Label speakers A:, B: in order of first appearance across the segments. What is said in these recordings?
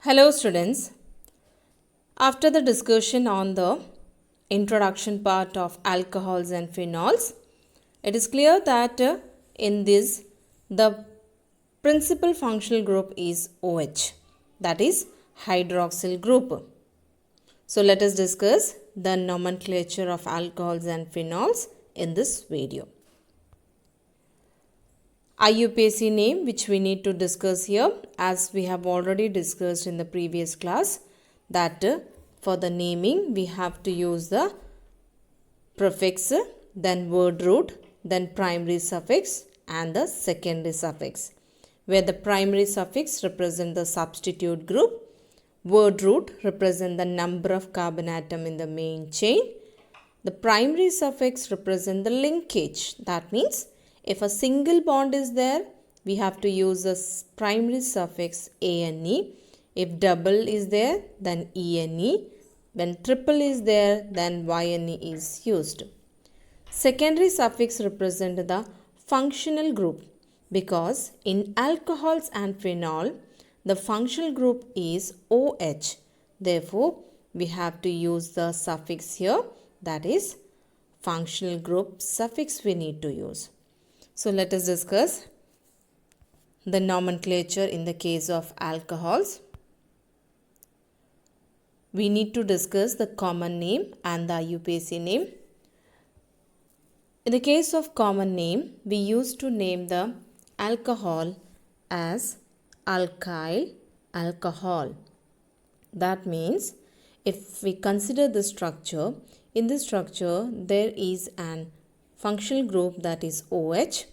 A: Hello students. After the discussion on the introduction part of alcohols and phenols, it is clear that in this the principal functional group is OH, that is hydroxyl group. So let us discuss the nomenclature of alcohols and phenols in this video. IUPAC name which we need to discuss here, as we have already discussed in the previous class, that for the naming we have to use the prefix, then word root, then primary suffix and the secondary suffix, where the primary suffix represent the substitute group, word root represent the number of carbon atom in the main chain, the primary suffix represent the linkage. That means if a single bond is there, we have to use the primary suffix ane. If double is there, then ene. When triple is there, then yne is used. Secondary suffix represent the functional group, because in alcohols and phenol, the functional group is OH. Therefore, we have to use the suffix here, that is functional group suffix we need to use. So let us discuss the nomenclature in the case of alcohols. We need to discuss the common name and the IUPAC name. In the case of common name, we used to name the alcohol as alkyl alcohol. That means if we consider the structure, in this structure there is an functional group that is OH,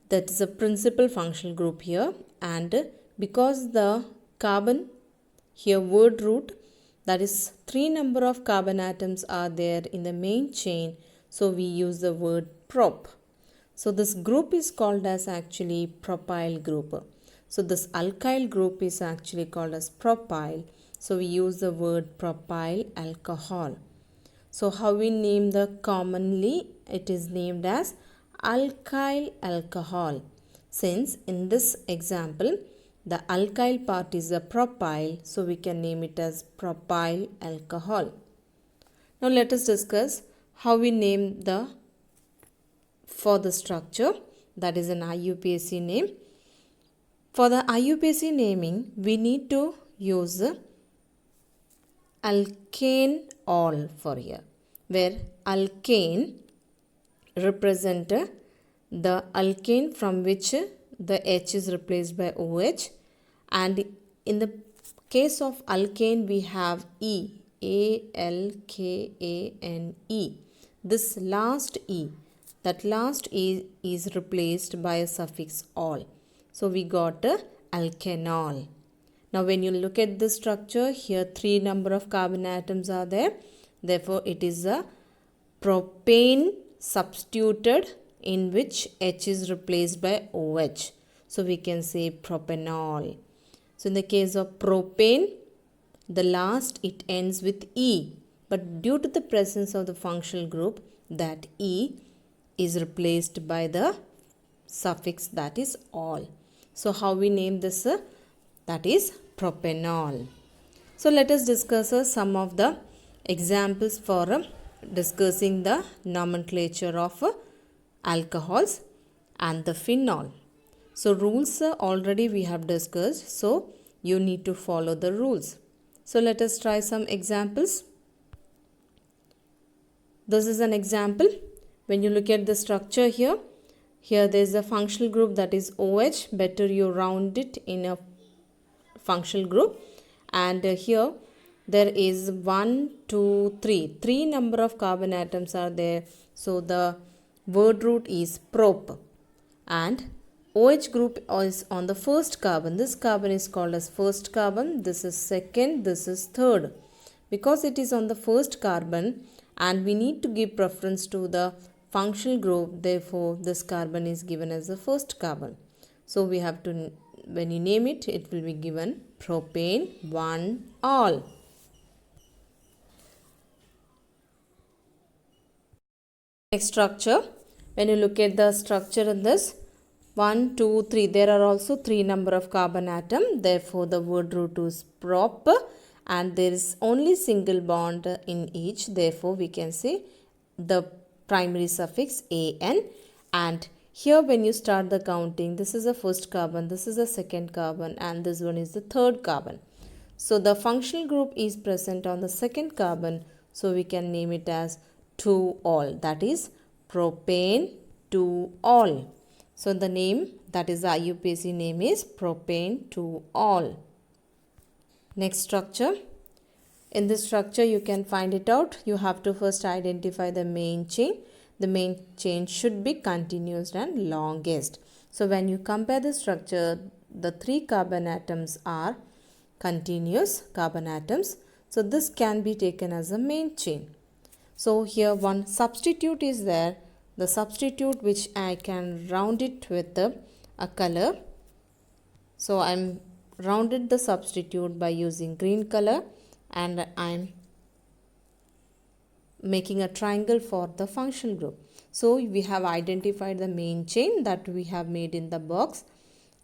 A: that is a principal functional group here, and because the carbon here word root, that is 3 number of carbon atoms are there in the main chain, so we use the word prop. So this group is called as actually propyl group. So this alkyl group is actually called as propyl, so we use the word propyl alcohol. So how we name the commonly, it is named as alkyl alcohol. Since in this example, the alkyl part is a propyl, so we can name it as propyl alcohol. Now let us discuss how we name for the structure, that is an IUPAC name. For the IUPAC naming, we need to use alkane all for here, where alkane represent the alkane from which the H is replaced by OH, and in the case of alkane we have E, ALKANE. This last E, that last E is replaced by a suffix all. So we got a alkanol. Now when you look at the structure, here 3 number of carbon atoms are there. Therefore it is a propane substituted in which H is replaced by OH. So we can say propanol. So in the case of propane, the last it ends with E. But due to the presence of the functional group, that E is replaced by the suffix that is all. So how we name this? That is propanol. So let us discuss some of the examples for discussing the nomenclature of alcohols and the phenol. So rules already we have discussed, so you need to follow the rules. So let us try some examples. This is an example. When you look at the structure here there is a functional group that is OH. Better you round it in a functional group, and here there is 1, 2, 3 number of carbon atoms are there, so the word root is prop, and OH group is on the first carbon. This carbon is called as first carbon, this is second, this is third. Because it is on the first carbon and we need to give preference to the functional group, therefore this carbon is given as the first carbon. So we have to, when you name it, it will be given propane 1 all. Next structure, when you look at the structure in this, 1, 2, 3. There are also 3 number of carbon atom. Therefore, the word root is prop and there is only single bond in each. Therefore, we can say the primary suffix an. And here when you start the counting, this is the first carbon, this is the second carbon and this one is the third carbon. So, the functional group is present on the second carbon. So, we can name it as 2-all. That is propane 2-all. So, the name, that is the IUPAC name, is propane 2-all. Next structure. In this structure, you can find it out. You have to first identify the main chain. The main chain should be continuous and longest. So, when you compare the structure, the 3 carbon atoms are continuous carbon atoms. So, this can be taken as a main chain. So, here one substitute is there. The substitute which I can round it with a color. So, I am rounded the substitute by using green color and I am making a triangle for the functional group. So, we have identified the main chain that we have made in the box.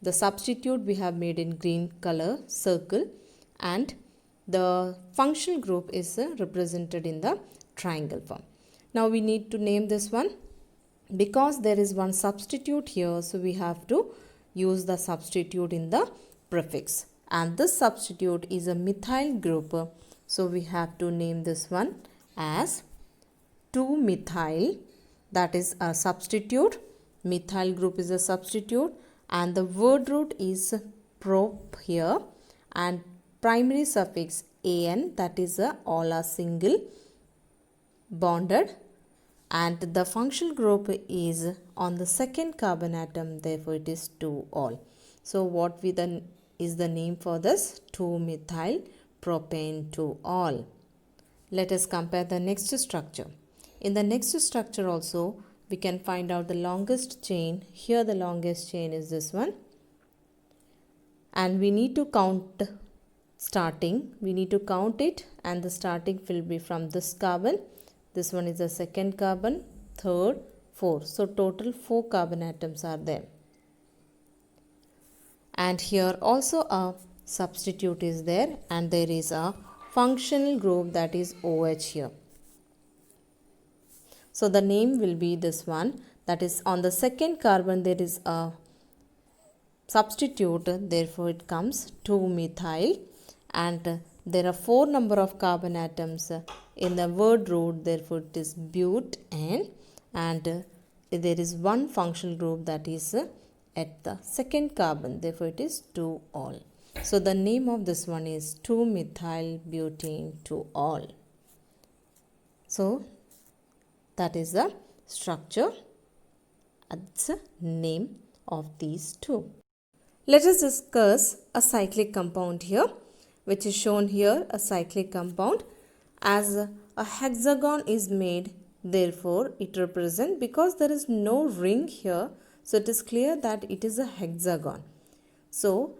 A: The substitute we have made in green color circle and the functional group is represented in the triangle form. Now, we need to name this one. Because there is one substitute here, so we have to use the substitute in the prefix. And this substitute is a methyl group. So, we have to name this one as 2-methyl. That is a substitute. Methyl group is a substitute. And the word root is prop here. And primary suffix an, that is all are single bonded. And the functional group is on the second carbon atom, therefore it is 2-all. So, what we then is the name for this? 2-methyl propane 2-all. Let us compare the next structure. In the next structure also, we can find out the longest chain. Here the longest chain is this one. And we need to count starting. We need to count it and the starting will be from this carbon. This one is the second carbon, third, fourth. So, total 4 carbon atoms are there. And here also a substitute is there and there is a functional group that is OH here. So, the name will be this one, that is on the second carbon there is a substitute, therefore it comes 2-methyl and there are 4 number of carbon atoms in the word root, therefore it is butane and there is one functional group that is at the second carbon, therefore it is 2-all. So, the name of this one is 2-methyl butane 2-all. So, that is the structure, that's the name of these two. Let us discuss a cyclic compound here, which is shown here, a cyclic compound. As a hexagon is made, therefore it represents, because there is no ring here, so it is clear that it is a hexagon. So,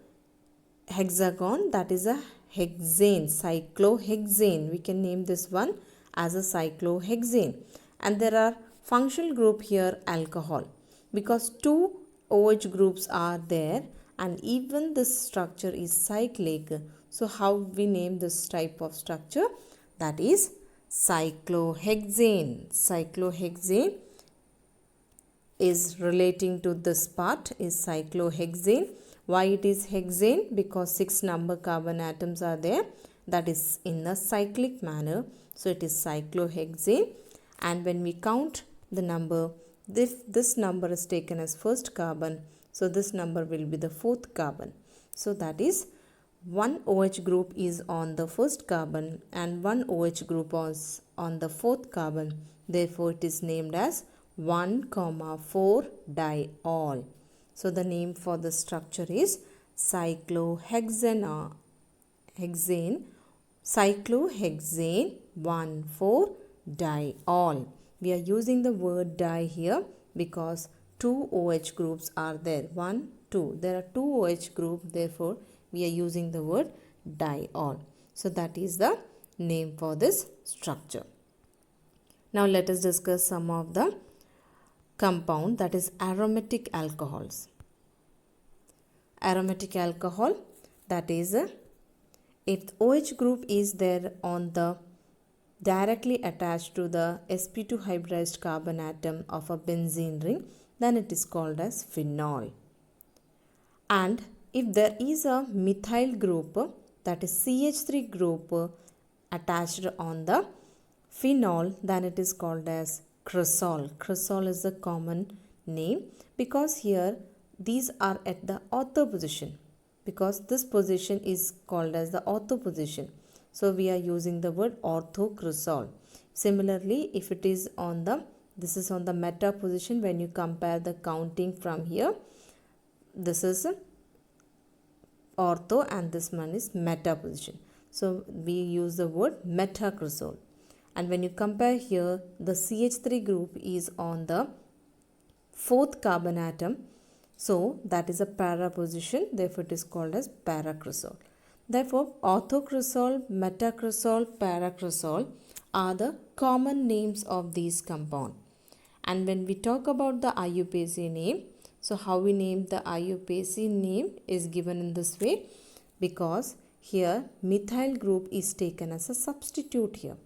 A: hexagon, that is a hexane, cyclohexane. We can name this one as a cyclohexane. And there are functional group here alcohol, because 2 OH groups are there and even this structure is cyclic. So, how we name this type of structure? That is cyclohexane. Cyclohexane is relating to this part is cyclohexane. Why it is hexane? Because 6 number carbon atoms are there, that is in a cyclic manner. So, it is cyclohexane and when we count the number, this number is taken as first carbon. So, this number will be the 4th carbon. So, that is one OH group is on the first carbon and one OH group is on the 4th carbon. Therefore, it is named as 1,4-diol. So, the name for the structure is cyclohexane 1,4-diol. We are using the word di here because 2 OH groups are there. 1, 2. There are 2 OH groups, therefore, we are using the word diol. So, that is the name for this structure. Now, let us discuss some of the compound, that is aromatic alcohols. aromatic alcohol, that is if the OH group is there on the directly attached to the sp2 hybridized carbon atom of a benzene ring, then it is called as phenol. And if there is a methyl group, that is CH3 group attached on the phenol, then it is called as cresol. Cresol is the common name because here these are at the ortho position, because this position is called as the ortho position. So we are using the word orthocresol. Similarly, if it is on the, this is on the meta position, when you compare the counting from here, this is ortho and this one is meta position. So we use the word metacresol. And when you compare here, the CH3 group is on the fourth carbon atom. So that is a para position, therefore it is called as paracresol. Therefore, orthocresol, metacresol, paracresol are the common names of these compounds. And when we talk about the IUPAC name, so how we name the IUPAC name is given in this way, because here methyl group is taken as a substitute here.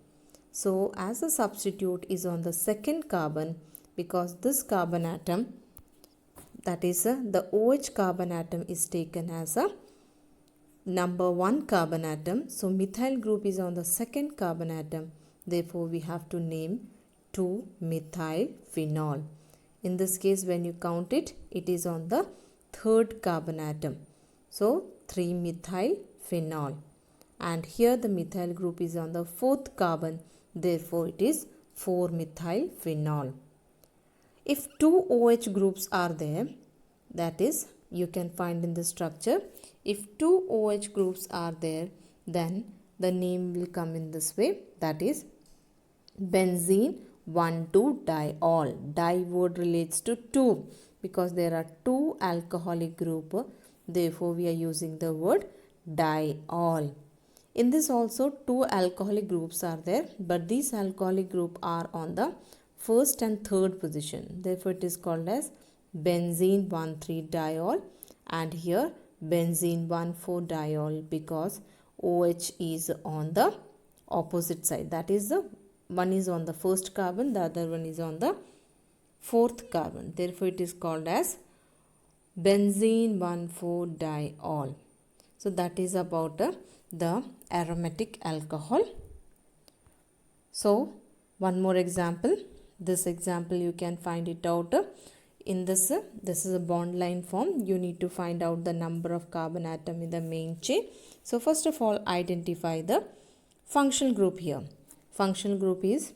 A: So as a substitute is on the second carbon, because this carbon atom, that is the OH carbon atom is taken as a number 1 carbon atom. So methyl group is on the second carbon atom. Therefore, we have to name 2-methyl phenol. In this case, when you count it, it is on the third carbon atom. So 3-methyl phenol. And here the methyl group is on the fourth carbon. Therefore, it is 4-methyl phenol. If 2 OH groups are there, that is, you can find in the structure, if 2 OH groups are there, then the name will come in this way, that is benzene 1,2-diol. Di word relates to 2 because there are 2 alcoholic group, therefore we are using the word diol. In this also 2 alcoholic groups are there, but these alcoholic group are on the first and third position, therefore it is called as benzene 1,3-diol, and here benzene 1,4-diol, because OH is on the opposite side, that is the one is on the first carbon, the other one is on the fourth carbon, therefore it is called as benzene 1,4-diol. So that is about the aromatic alcohol. So one more example. This example you can find it out in this is a bond line form. You need to find out the number of carbon atom in the main chain. So first of all, identify the functional group here. Functional group is,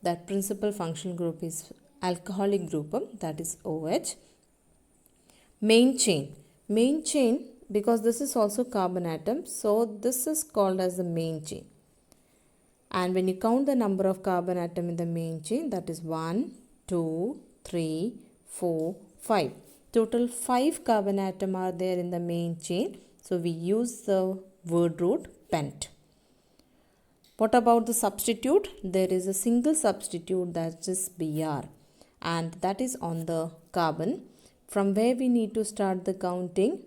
A: that principal functional group is alcoholic group, that is OH. Main chain, because this is also carbon atom, so this is called as the main chain. And when you count the number of carbon atom in the main chain, that is 1, 2, 3, 4, 5. Total 5 carbon atom are there in the main chain. So we use the word root pent. What about the substitute? There is a single substitute, that is Br, and that is on the carbon. From where we need to start the counting,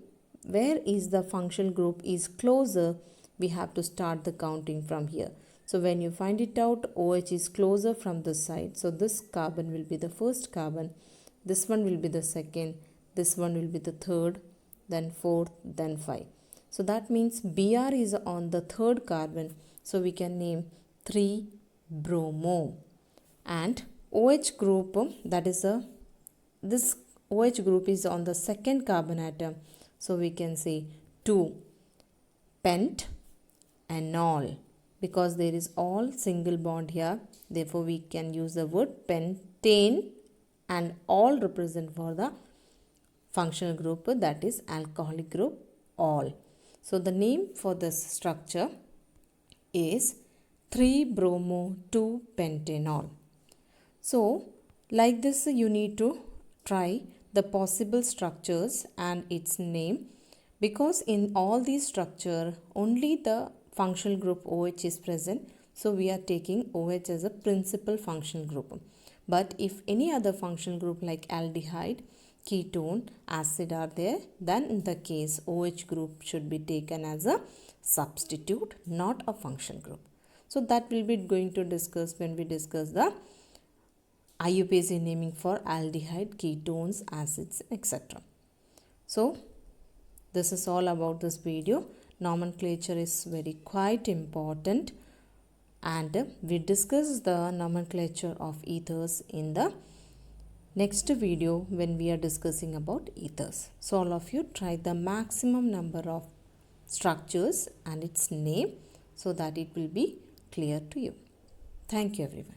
A: where is the functional group is closer, we have to start the counting from here. So when you find it out, OH is closer from this side. So this carbon will be the first carbon, this one will be the second, this one will be the third, then fourth, then 5. So that means Br is on the third carbon. So we can name 3-bromo. And OH group, that is this OH group is on the second carbon atom. So we can say 2-pentanol, because there is all single bond here. Therefore we can use the word pentane, and all represent for the functional group, that is alcoholic group all. So the name for this structure is 3-bromo-2-pentanol. So like this you need to try the possible structures and its name, because in all these structure only the functional group OH is present. So we are taking OH as a principal functional group. But if any other functional group like aldehyde ketone, acid are there, then in the case OH group should be taken as a substitute, not a function group. So that will be going to discuss when we discuss the IUPAC naming for aldehyde, ketones, acids, etc. So this is all about this video. Nomenclature is very quite important, and we discuss the nomenclature of ethers in the next video when we are discussing about ethers. So all of you try the maximum number of structures and its name so that it will be clear to you. Thank you everyone.